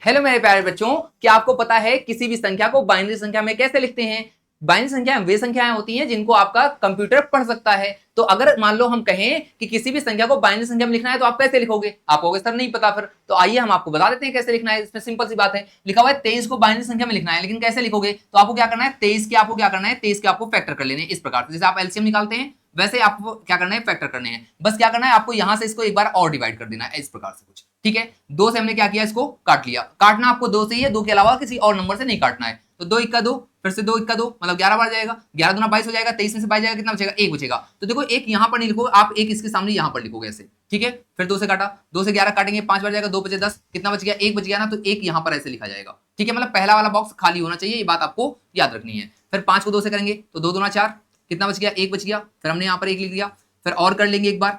Hello मेरे प्यारे बच्चों, क्या आपको पता है किसी भी संख्या को बाइनरी संख्या में कैसे लिखते हैं? बाइनरी संख्याएं वे संख्याएं होती हैं जिनको आपका कंप्यूटर पढ़ सकता है। तो अगर मान लो हम कहें कि किसी भी संख्या को बाइनरी संख्या में लिखना है तो आप कैसे लिखोगे? आप कहोगे सर नहीं पता। फिर तो आइए हम आपको बता देते हैं कैसे लिखना है। इसमें सिंपल सी बात है, लिखा हुआ है 23 को बाइनरी संख्या में लिखना है, लेकिन कैसे लिखोगे? तो आपको क्या करना है, 23 के आपको क्या करना है, 23 के आपको फैक्टर कर लेने इस प्रकार से। जैसे आप एलसीएम निकालते हैं वैसे आपको क्या करना है, फैक्टर करने हैं। बस क्या करना है, आपको यहां से इसको एक बार और डिवाइड कर देना है इस प्रकार से कुछ। ठीक है, दो से हमने क्या किया, इसको काट लिया। काटना आपको दो से ही है, दो के अलावा किसी और नंबर से नहीं काटना है। तो दो इक्का दो, फिर से दो इक्का दो, मतलब 11 बार जाएगा। 11 दूना 22 हो जाएगा, 23 में से 22 जाएगा, कितना बचेगा, एक बचेगा। तो देखो एक यहां पर नहीं लिखोगे आप, एक इसके सामने यहां पर लिखोगे ऐसे। ठीक है, फिर दो से काटा, दो से 11 काटेंगे, 5 बार जाएगा, 2 बचे 10, कितना बच गया, एक बच गया ना। तो एक यहां पर ऐसे लिखा जाएगा। ठीक है, मतलब पहला वाला बॉक्स खाली होना चाहिए, ये बात आपको याद रखनी है। फिर 5 को 2 से करेंगे तो 2 दूना 4, कितना बच गया, एक बच गया। फिर हमने यहां पर एक लिख दिया। फिर और कर लेंगे एक बार,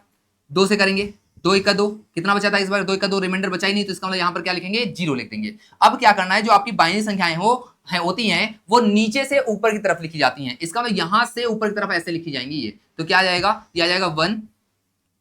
2 से करेंगे, 2 इक्का 2, कितना बचा था इस बार, 2 इक्का 2, रिमाइंडर बचा ही नहीं, तो इसका मतलब यहां पर क्या लिखेंगे, 0 लिख देंगे। अब क्या करना है, जो आपकी बाइनरी संख्याएं होती हैं वो नीचे से ऊपर की तरफ लिखी जाती हैं। इसका मतलब यहां से ऊपर की तरफ ऐसे लिखी जाएंगी ये। तो क्या आ जाएगा, ये आ जाएगा 1,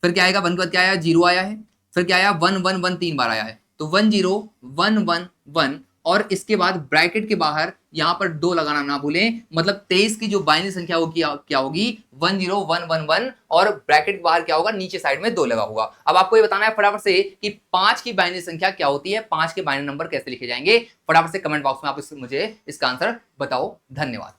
फिर क्या आएगा, 1 के बाद क्या आया, 0 आया है। फिर क्या आया, 1 1 1 3 बार आया है। तो 1 0 1 1 1, और इसके बाद ब्रैकेट के बाहर यहां पर 2 लगाना ना भूलें। मतलब 23 की जो बाइनरी संख्या होगी क्या होगी, 1 0 1 1 1, और ब्रैकेट के बाहर क्या होगा, नीचे साइड में 2 लगा होगा। अब आपको ये बताना है फटाफट से कि 5 की बाइनरी संख्या क्या होती है, 5 के बाइनरी नंबर कैसे लिखे जाएंगे। फटाफट से कमेंट बॉक्स में आप मुझे इसका आंसर बताओ। धन्यवाद।